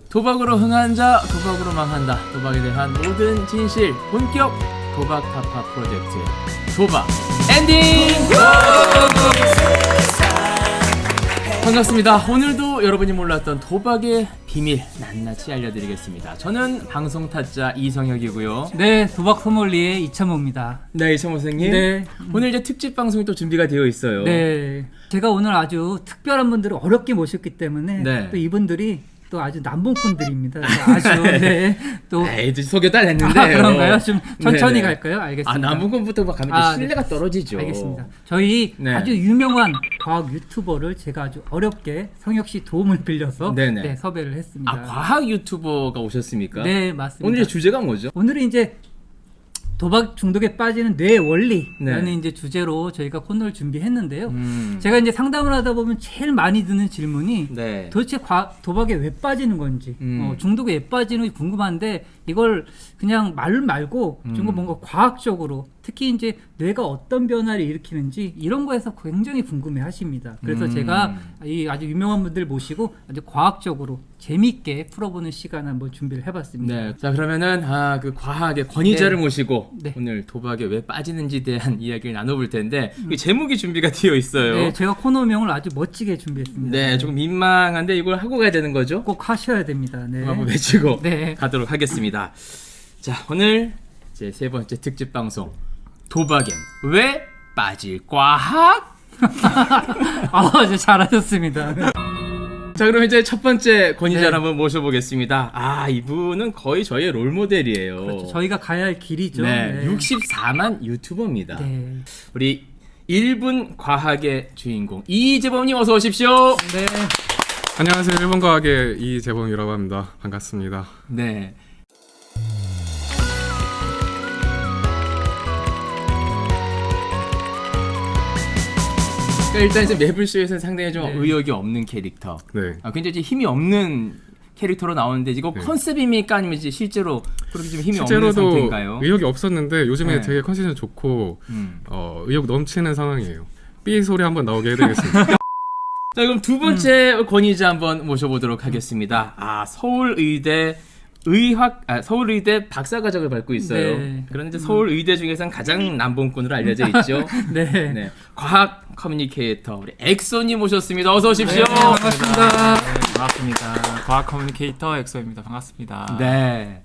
도박으로 흥한 자, 도박으로 망한다. 도박에 대한 모든 진실, 본격 도박 타파 프로젝트 도박 엔딩! 반갑습니다. 오늘도 여러분이 몰랐던 도박의 비밀 낱낱이 알려드리겠습니다. 저는 방송 타짜 이성혁이고요. 네, 도박 소믈리에 이찬모입니다. 네, 이성호 선생님. 네. 오늘 이제 특집 방송이 또 준비가 되어 있어요. 네, 제가 오늘 아주 특별한 분들을 어렵게 모셨기 때문에 네. 또 이분들이 또 아주 남봉꾼들입니다. 아주 네, 또 에이, 소개도 안 했는데. 그런가요? 좀 천천히 네네. 갈까요? 알겠습니다. 남부군부터 가면 신뢰가 떨어지죠. 알겠습니다. 저희 네. 아주 유명한 과학 유튜버를 제가 아주 어렵게 성혁 씨 도움을 빌려서 네네. 네, 섭외를 했습니다. 과학 유튜버가 오셨습니까? 네, 맞습니다. 오늘의 주제가 뭐죠? 오늘은 이제 도박 중독에 빠지는 뇌의 원리라는 네. 이제 주제로 저희가 코너를 준비했는데요. 음. 제가 이제 상담을 하다 보면 제일 많이 드는 질문이 네. 도대체 도박에 왜 빠지는 건지, 중독에 왜 빠지는지 궁금한데 이걸 그냥 말 말고 좀 뭔가 과학적으로 특히 이제 뇌가 어떤 변화를 일으키는지 이런 거에서 굉장히 궁금해하십니다. 그래서 제가 이 아주 유명한 분들 모시고 아주 과학적으로 재밌게 풀어보는 시간 한번 준비를 해봤습니다. 네. 자, 그러면은 그 과학의 권위자를 네. 모시고 네. 오늘 도박에 왜 빠지는지에 대한 이야기를 나눠볼 텐데 이 제목이 준비가 되어 있어요. 네, 제가 코너명을 아주 멋지게 준비했습니다. 네, 조금 민망한데 이걸 하고 가야 되는 거죠? 꼭 하셔야 됩니다. 네. 한번 외치고 네. 가도록 하겠습니다. 자, 오늘 제 세 번째 특집 방송 도박엔 왜 빠질 과학? 이제 잘하셨습니다. 자, 그럼 이제 첫 번째 권위자를 네. 한번 모셔보겠습니다. 이분은 거의 저희의 롤모델이에요. 그렇죠. 저희가 가야 할 길이죠. 네, 64만 유튜버입니다. 네. 우리 1분 과학의 주인공 이재범님 어서 오십시오. 네. 안녕하세요. 일본 과학의 이재범이라고 합니다. 반갑습니다. 네. 그러니까 일단 이제 매블쇼에서는 상당히 좀 네. 의욕이 없는 캐릭터. 네. 굉장히 이제 힘이 없는 캐릭터로 나오는데 이거 네. 컨셉입니까 아니면 이제 실제로 그렇게 좀 힘이 없는 실제로도 상태인가요? 의욕이 없었는데 요즘에 네. 되게 컨디션 좋고 음. 의욕 넘치는 상황이에요. 삐 소리 한번 나오게 해드리겠습니다. 자, 그럼 두 번째 권위자 한번 모셔보도록 하겠습니다. 서울의대 박사과정을 밟고 있어요. 네. 그런데 서울의대 중에서는 가장 남봉꾼으로 알려져 있죠. 네. 네, 과학 커뮤니케이터 우리 엑소님 모셨습니다. 어서 오십시오. 반갑습니다. 네, 반갑습니다. 과학 커뮤니케이터 엑소입니다. 반갑습니다. 네.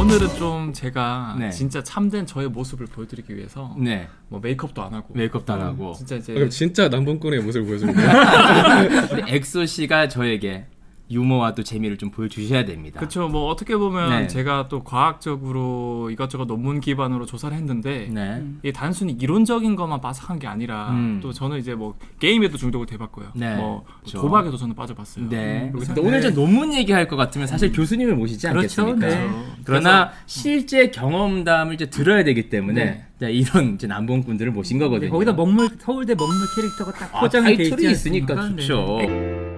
오늘은 좀 제가 네. 진짜 참된 저의 모습을 보여드리기 위해서 네. 뭐 메이크업도 안 하고 메이크업도 안 하고. 진짜 이제 그럼 진짜 남봉꾼의 모습을 보여줍니다. 우리 엑소 씨가 저에게 유머와 또 재미를 좀 보여주셔야 됩니다. 그렇죠. 뭐 어떻게 보면 네. 제가 또 과학적으로 이것저것 논문 기반으로 조사를 했는데 네. 이게 단순히 이론적인 것만 빠삭한 게 아니라 또 저는 이제 뭐 게임에도 중독을 돼봤고요. 네. 뭐 그렇죠. 도박에도 저는 빠져봤어요. 네. 그리고 근데 오늘 저 논문 얘기할 것 같으면 사실 교수님을 모시지 그렇죠. 않겠습니까? 네. 그러나 실제 경험담을 이제 들어야 되기 때문에 자, 이런 이제 남봉꾼들을 모신 거거든요. 거기다 서울대 먹물 캐릭터가 딱 포장이 돼 있지 타이틀이 있으니까 않습니까? 좋죠. 네.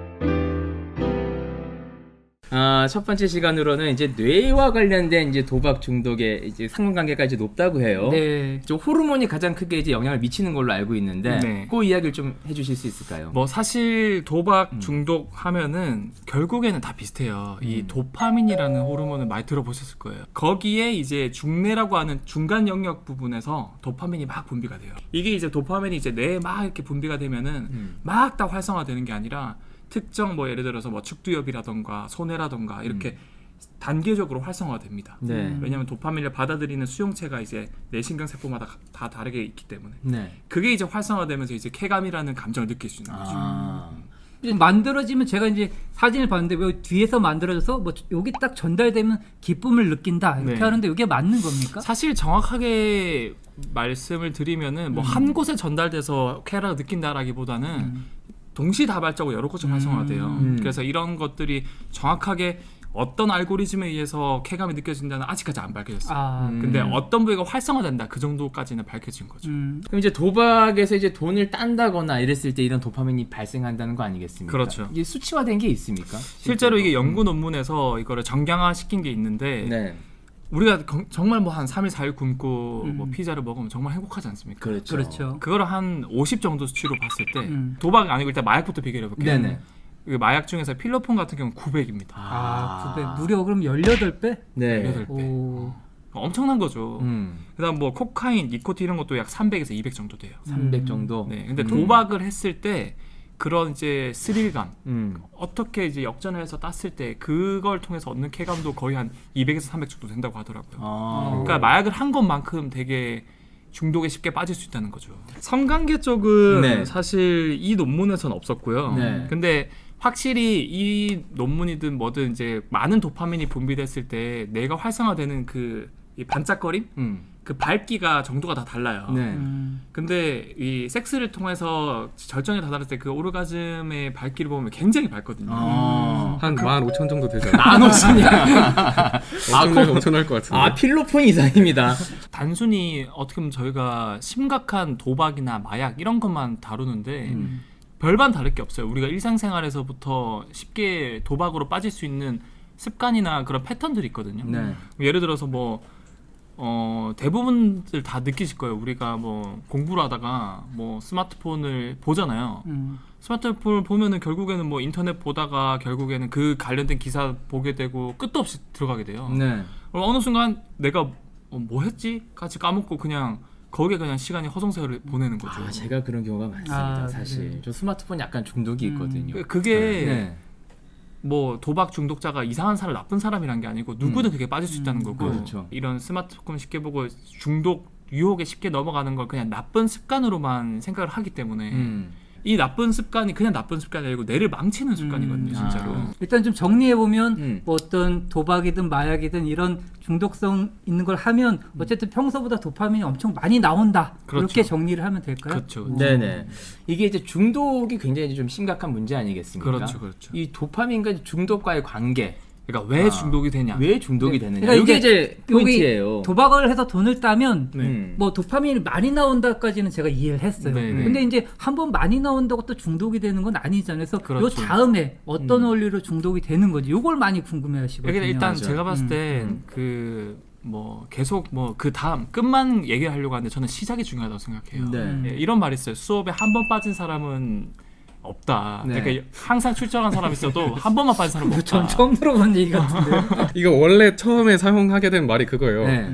첫 번째 시간으로는 이제 뇌와 관련된 이제 도박 중독의 이제 상관관계가 이제 높다고 해요. 네. 저 호르몬이 가장 크게 이제 영향을 미치는 걸로 알고 있는데 네. 그 이야기를 좀 해주실 수 있을까요? 뭐 사실 도박 중독 하면은 결국에는 다 비슷해요. 이 도파민이라는 호르몬을 많이 들어보셨을 거예요. 거기에 이제 중뇌라고 하는 중간 영역 부분에서 도파민이 막 분비가 돼요. 이게 이제 도파민이 이제 뇌에 막 이렇게 분비가 되면은 막 다 활성화되는 게 아니라 특정 뭐 예를 들어서 뭐 측두엽이라던가 소뇌라던가 이렇게 단계적으로 활성화가 됩니다. 네. 왜냐하면 도파민을 받아들이는 수용체가 이제 뇌신경 세포마다 다 다르게 있기 때문에 네. 그게 이제 활성화되면서 이제 쾌감이라는 감정을 느낄 수 있는 거죠. 이제 만들어지면 제가 이제 사진을 봤는데 왜 뒤에서 만들어져서 뭐 여기 딱 전달되면 기쁨을 느낀다 이렇게 네. 하는데 이게 맞는 겁니까? 사실 정확하게 말씀을 드리면은 뭐 한 곳에 전달돼서 쾌락을 느낀다라기보다는 동시다발적으로 여러 곳에 활성화가 돼요. 그래서 이런 것들이 정확하게 어떤 알고리즘에 의해서 쾌감이 느껴진다는 아직까지 안 밝혀졌어요. 근데 어떤 부위가 활성화된다 그 정도까지는 밝혀진 거죠. 그럼 이제 도박에서 이제 돈을 딴다거나 이랬을 때 이런 도파민이 발생한다는 거 아니겠습니까? 그렇죠. 이게 수치화된 게 있습니까? 실제로 이게 연구 논문에서 이거를 정량화 시킨 게 있는데 네. 우리가 정말 뭐 한 3일 4일 굶고 뭐 음. 피자를 먹으면 정말 행복하지 않습니까? 그렇죠. 그렇죠. 그걸 한 50 정도 수치로 봤을 때 도박 아니고 일단 마약부터 비교해 볼게요. 네네. 그 마약 중에서 필로폰 같은 경우는 900입니다. 아, 900 무려 그럼 18배? 네. 8배. 오. 엄청난 거죠. 음. 그다음 뭐 코카인, 니코틴 이런 것도 약 300에서 200 정도 돼요. 300 정도. 네. 근데 도박을 했을 때 그런 이제 스릴감 어떻게 이제 역전해서 땄을 때 그걸 통해서 얻는 쾌감도 거의 한 200에서 300 정도 된다고 하더라고요. 아. 그러니까 마약을 한 것만큼 되게 중독에 쉽게 빠질 수 있다는 거죠. 성관계 쪽은 네. 사실 이 논문에서는 없었고요. 네. 근데 확실히 이 논문이든 뭐든 이제 많은 도파민이 분비됐을 때 뇌가 활성화되는 이 반짝거림? 그 밝기가 정도가 다 달라요. 네. 근데 이 섹스를 통해서 절정에 다다를 때 그 오르가즘의 밝기를 보면 굉장히 밝거든요. 아. 한 15,000 정도 되잖아요. 안 오시냐? 엄청나게 엄청날 것 같은데. 아, 필로폰 이상입니다. 단순히 어떻게 보면 저희가 심각한 도박이나 마약 이런 것만 다루는데 별반 다를 게 없어요. 우리가 일상생활에서부터 쉽게 도박으로 빠질 수 있는 습관이나 그런 패턴들이 있거든요. 네. 예를 들어서 뭐 대부분들 다 느끼실 거예요. 우리가 뭐 공부를 하다가 뭐 스마트폰을 보잖아요. 스마트폰을 보면은 결국에는 뭐 인터넷 보다가 결국에는 그 관련된 기사 보게 되고 끝도 없이 들어가게 돼요. 네. 어느 순간 내가 뭐 했지? 까지 까먹고 그냥 거기에 그냥 시간이 허송세월을 보내는 거죠. 아, 제가 그런 경우가 많습니다. 아, 사실. 네. 저 스마트폰 약간 중독이 있거든요. 그게 네. 뭐 도박 중독자가 이상한 사람 나쁜 사람이란 게 아니고 누구든 그게 빠질 수 있다는 거고 그렇죠. 이런 스마트폰 쉽게 보고 중독 유혹에 쉽게 넘어가는 걸 그냥 나쁜 습관으로만 생각을 하기 때문에 이 나쁜 습관이 그냥 나쁜 습관이 아니고 뇌를 망치는 습관이거든요. 진짜로. 아. 일단 좀 정리해 보면 뭐 어떤 도박이든 마약이든 이런 중독성 있는 걸 하면 어쨌든 평소보다 도파민이 엄청 많이 나온다. 그렇죠. 그렇게 정리를 하면 될까요? 그렇죠. 네네. 이게 이제 중독이 굉장히 좀 심각한 문제 아니겠습니까? 그렇죠, 그렇죠. 이 도파민과 중독과의 관계. 그러니까 왜 중독이 되냐? 왜 중독이 네. 되느냐. 그러니까 이게 이게 이제 포인트예요. 도박을 해서 돈을 따면 네. 뭐 도파민이 많이 나온다까지는 제가 이해를 했어요. 네, 네. 근데 이제 한번 많이 나온다고 또 중독이 되는 건 아니잖아요. 그래서 그렇죠. 요 다음에 어떤 원리로 중독이 되는 거지. 요걸 많이 궁금해하시거든요. 그러니까 일단 맞아요. 제가 봤을 땐 뭐 계속 뭐 그 다음 끝만 얘기하려고 하는데 저는 시작이 중요하다고 생각해요. 네. 예, 이런 말이 있어요. 수업에 한 번 빠진 사람은 없다. 네. 그러니까 항상 출전한 사람이 있어도 한 번만 빠진 사람은 없다. 전 처음 들어본 얘기 같은데. 이거 원래 처음에 사용하게 된 말이 그거예요. 네.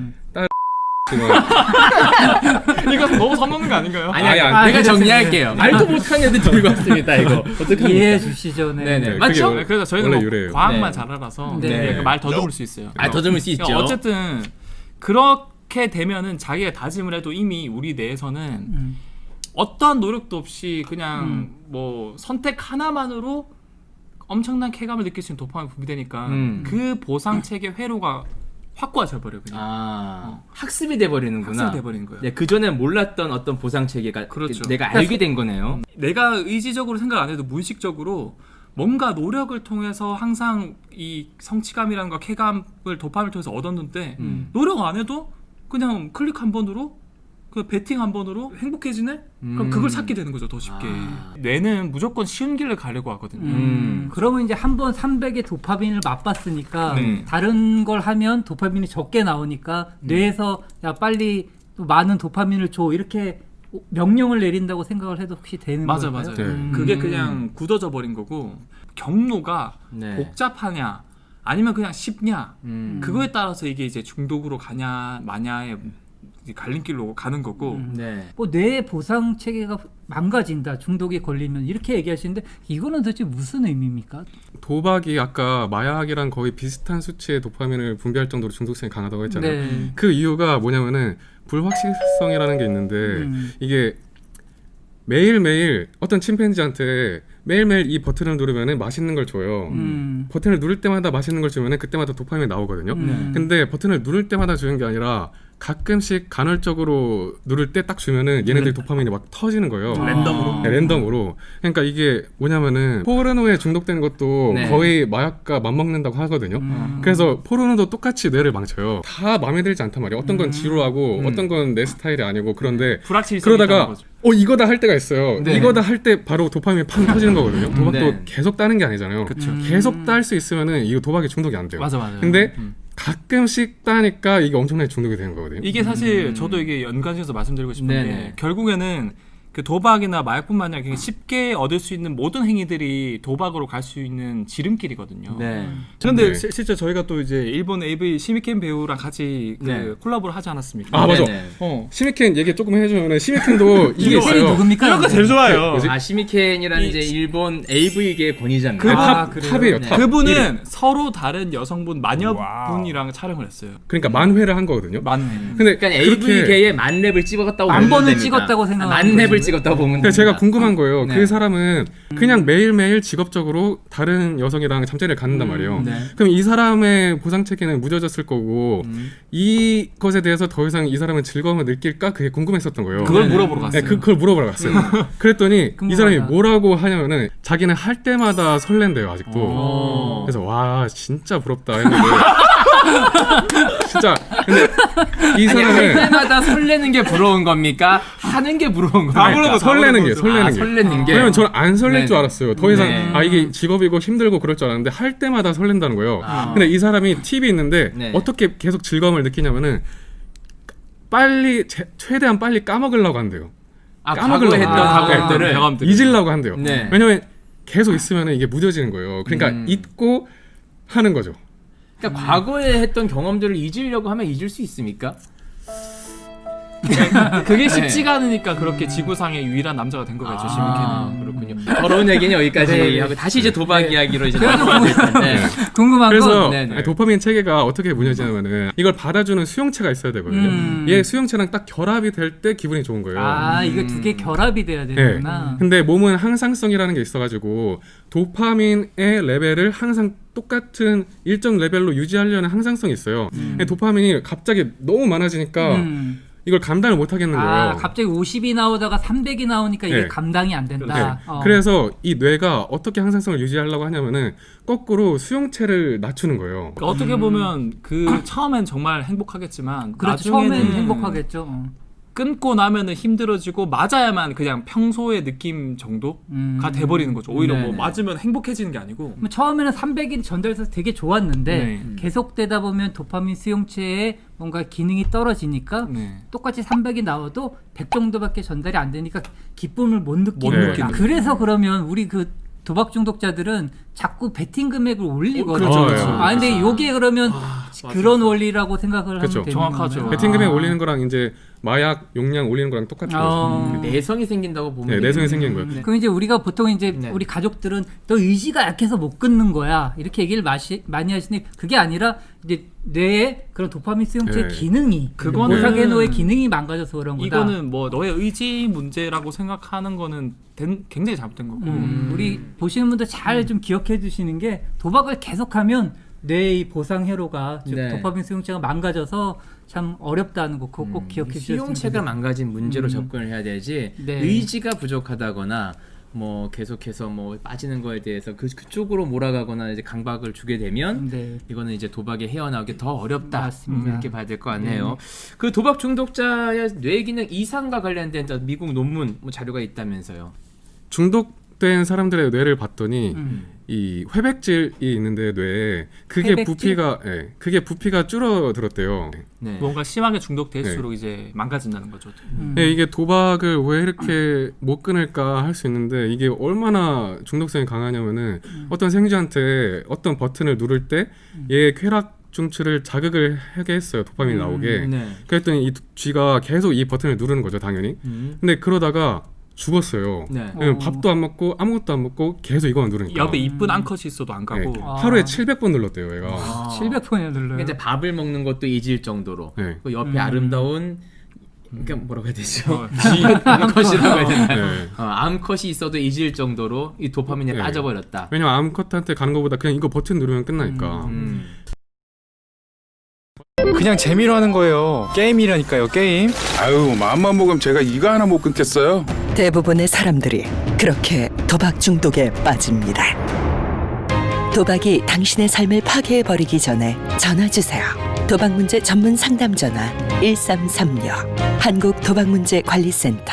이거 너무 선 넘는 거 아닌가요? 아니, 아니, 내가 알겠습니다. 정리할게요. 말도 못한 애들 들고 왔습니다, 이거. 어떡합니까? 이해해 주시죠. 네. 네네. 그게 맞죠? 원래- 그래서 저희는 원래 뭐 유래예요. 과학만 네. 잘 알아서 네. 말 더듬을 수 있어요. 아, 더듬을 수 있죠. 그러니까 어쨌든 그렇게 되면은 자기가 다짐을 해도 이미 우리 뇌에서는 어떠한 노력도 없이 그냥 뭐 선택 하나만으로 엄청난 쾌감을 느낄 수 있는 도파민이 분비되니까 그 보상 체계 회로가 확고해져 버려 그냥. 아, 학습이 돼버리는구나. 학습이 돼버리는 거예요. 네, 그전에 몰랐던 어떤 보상 체계가 그렇죠. 내가 알게 된 거네요. 내가 의지적으로 생각 안 해도 무의식적으로 뭔가 노력을 통해서 항상 이 성취감이라는 거 쾌감을 도파민을 통해서 얻었는데 노력 안 해도 그냥 클릭 한 번으로 그 배팅 한 번으로 행복해지네? 그럼 그걸 찾게 되는 거죠, 더 쉽게. 뇌는 무조건 쉬운 길을 가려고 하거든요. 그러면 이제 한 번 300의 도파민을 맛봤으니까 네. 다른 걸 하면 도파민이 적게 나오니까 뇌에서 야 빨리 또 많은 도파민을 줘 이렇게 명령을 내린다고 생각을 해도 혹시 되는 맞아, 걸까요? 맞아요. 네. 그게 그냥 굳어져 버린 거고 경로가 네. 복잡하냐 아니면 그냥 쉽냐 음. 그거에 따라서 이게 이제 중독으로 가냐 마냐의 갈림길로 가는 거고 네. 뭐 뇌의 보상 체계가 망가진다 중독에 걸리면 이렇게 얘기하시는데 이거는 도대체 무슨 의미입니까? 도박이 아까 마약이랑 거의 비슷한 수치의 도파민을 분비할 정도로 중독성이 강하다고 했잖아요. 네. 그 이유가 뭐냐면은 불확실성이라는 게 있는데 이게 매일매일 어떤 침팬지한테 매일매일 이 버튼을 누르면은 맛있는 걸 줘요. 버튼을 누를 때마다 맛있는 걸 주면은 그때마다 도파민이 나오거든요. 근데 버튼을 누를 때마다 주는 게 아니라 가끔씩 간헐적으로 누를 때 딱 주면은 얘네들 도파민이 막 터지는 거예요. 랜덤으로? 네, 랜덤으로. 그러니까 이게 뭐냐면은 포르노에 중독되는 것도 네. 거의 마약과 맞먹는다고 하거든요. 그래서 포르노도 똑같이 뇌를 망쳐요. 다 마음에 들지 않단 말이에요. 어떤 건 지루하고 어떤 건 내 스타일이 아니고 그런데 불확실성이 있다는 그러다가 거죠. 이거다 할 때가 있어요. 네. 이거다 할 때 바로 도파민이 팡 터지는 거거든요. 도박도 네. 계속 따는 게 아니잖아요. 그쵸. 계속 딸 수 있으면은 이거 도박이 중독이 안 돼요. 맞아. 근데 가끔씩 따니까 이게 엄청나게 중독이 되는 거거든요. 이게 사실 저도 이게 연관지어서 말씀드리고 싶은 게 네네. 결국에는 그 도박이나 마약뿐만 아니라 쉽게 얻을 수 있는 모든 행위들이 도박으로 갈 수 있는 지름길이거든요. 네. 그런데 네. 실제 저희가 또 이제 일본 AV 시미켄 배우랑 같이 그 네. 콜라보를 하지 않았습니까? 아 맞아. 네네. 시미켄 얘기 조금 해주면 시미켄도 이게 팬이 있어요. 누굽니까? 이런 거 제일 좋아요. 뭐지? 시미켄이라는 이- 이제 일본 AV계 권위자입니다. 그 아, 그래요? 탑이에요. 네. 탑. 그분은 1위. 서로 다른 여성분 마녀분이랑 촬영을 했어요. 그러니까 만회를 한 거거든요. 만회. 근데 그러니까 그렇게 AV계에 만렙을 찍었다고 만 보면 번을 됩니다. 찍었다고 생각하는 만렙을 거죠. 찍었다고 보면 근데 됩니다. 제가 궁금한 거예요. 네. 그 사람은 그냥 매일매일 직업적으로 다른 여성이랑 잠자리를 갖는단 말이에요. 네. 그럼 이 사람의 보상 체계는 무뎌졌을 거고 이것에 대해서 더 이상 이 사람은 즐거움을 느낄까? 그게 궁금했었던 거예요. 그걸 네네. 물어보러 갔어요. 네, 그걸 물어보러 갔어요. 그랬더니 이 사람이 궁금하다. 뭐라고 하냐면은 자기는 할 때마다 설렌대요 아직도. 어. 그래서 와 진짜 부럽다 했는데 진짜 근데 이 아니, 할 사람은 때마다 설레는 게 부러운 겁니까? 하는 게 부러운 겁니까? 아니, 그러니까 설레는 게 설레는 아, 게. 설레는 게. 왜냐면 저는 안 설렐 네. 줄 알았어요. 더 이상 네. 아 이게 직업이고 힘들고 그럴 줄 알았는데 할 때마다 설렌다는 거예요. 아. 근데 이 사람이 팁이 있는데 네. 어떻게 계속 즐거움을 느끼냐면은 빨리 최대한 빨리 까먹으려고 한대요. 아, 까먹으려고. 과거에 했던 아, 과거들을 경험들. 잊으려고 한대요. 네. 왜냐면 계속 있으면 이게 무뎌지는 거예요. 그러니까 잊고 하는 거죠. 그러니까 과거에 했던 경험들을 잊으려고 하면 잊을 수 있습니까? 그게 쉽지가 않으니까 그렇게 지구상의 유일한 남자가 된 거겠죠. 아, 시미켄은. 그렇군요. 더러운 얘기는 여기까지 네. 하고 다시 이제 도박 네. 이야기로 이제 넘어가야 될 텐데. 궁금한 그래서 건 네네. 도파민 체계가 어떻게 무뎌지냐면은 이걸 받아주는 수용체가 있어야 되거든요. 얘 수용체랑 딱 결합이 될 때 기분이 좋은 거예요. 아 이거 두 개 결합이 돼야 네. 되는구나. 근데 몸은 항상성이라는 게 있어가지고 도파민의 레벨을 항상 똑같은 일정 레벨로 유지하려는 항상성이 있어요. 근데 도파민이 갑자기 너무 많아지니까 음. 이걸 감당을 못 하겠는 거예요. 아 갑자기 50이 나오다가 300이 나오니까 이게 네. 감당이 안 네. 된다. 그래서 이 뇌가 어떻게 항상성을 유지하려고 하냐면은 거꾸로 수용체를 낮추는 거예요. 그러니까 어떻게 보면 그 처음엔 정말 행복하겠지만 그렇죠. 나중에는 처음에는 행복하겠죠. 끊고 나면은 힘들어지고 맞아야만 그냥 평소의 느낌 정도가 돼버리는 거죠. 오히려 뭐 네네. 맞으면 행복해지는 게 아니고. 그럼 처음에는 300이 전달돼서 되게 좋았는데 네. 계속되다 보면 도파민 수용체의 뭔가 기능이 떨어지니까 네. 똑같이 300이 나와도 100 정도밖에 전달이 안 되니까 기쁨을 못 못 느끼는 거야. 느끼는 그래서 그러면 우리 그 도박 중독자들은 자꾸 베팅 금액을 올리거든요. 그렇죠, 그렇죠. 아 근데 요게 그러면 그런 원리라고 생각을 그렇죠. 하면 되는 정확하죠. 건가요? 배팅 금액 올리는 거랑 이제 마약 용량 올리는 거랑 똑같은 거죠. 내성이 생긴다고 보면 네, 내성이 생긴 되겠네요. 거예요. 그럼 이제 우리가 보통 이제 네. 우리 가족들은 너 의지가 약해서 못 끊는 거야 이렇게 얘기를 많이 하시니 그게 아니라 이제 뇌에 그런 도파민 수용체 네. 기능이 그거는- 보상계노의 기능이 망가져서 그런 거다. 이거는 뭐 너의 의지 문제라고 생각하는 거는 굉장히 잘못된 거고. 우리 보시는 분들 잘 좀 기억해 두시는 게 도박을 계속하면 뇌의 보상 회로가 즉 네. 도파민 수용체가 망가져서 참 어렵다는 거 그거 꼭 기억해 주셨으면 수용체가 좋겠어요. 망가진 문제로 접근을 해야 되지 네. 의지가 부족하다거나 뭐 계속해서 뭐 빠지는 거에 대해서 그쪽으로 몰아가거나 이제 강박을 주게 되면 네. 이거는 이제 도박에 헤어나오기 더 어렵다. 맞습니다. 이렇게 봐야 될 것 같네요. 그 도박 중독자의 뇌 기능 이상과 관련된 미국 논문 뭐 자료가 있다면서요. 중독된 사람들의 뇌를 봤더니 음. 이 회백질이 있는데 뇌에 그게 회백질? 부피가 줄어들었대요. 네. 뭔가 심하게 중독될수록 이제 망가진다는 거죠. 네, 이게 도박을 왜 이렇게 못 끊을까 할 수 있는데 이게 얼마나 중독성이 강하냐면은 어떤 생쥐한테 어떤 버튼을 누를 때 얘의 쾌락 중추를 자극을 하게 했어요. 도파민이 나오게. 네. 그랬더니 이 쥐가 계속 이 버튼을 누르는 거죠, 당연히. 근데 그러다가 죽었어요. 네. 왜냐면 밥도 안 먹고 아무것도 안 먹고 계속 이거만 누르니까. 옆에 이쁜 암컷이 있어도 안 가고. 네. 아. 하루에 700번 눌렀대요, 얘가. 700번이나 눌러요. 그러니까 이제 밥을 먹는 것도 잊을 정도로 네. 그 옆에 아름다운 그러니까 뭐라고 해야 되죠? 쥐. 암컷이라고 해야 되나요? 네. 암컷이 있어도 잊을 정도로 이 도파민에 네. 빠져버렸다. 왜냐면 암컷한테 가는 것보다 그냥 이거 버튼 누르면 끝나니까. 그냥 재미로 하는 거예요. 게임이라니까요, 게임. 아유, 마음만 먹으면 제가 이거 하나 못 끊겠어요. 대부분의 사람들이 그렇게 도박 중독에 빠집니다. 도박이 당신의 삶을 파괴해버리기 전에 전화주세요. 도박 문제 전문 상담 전화 1336 한국도박문제관리센터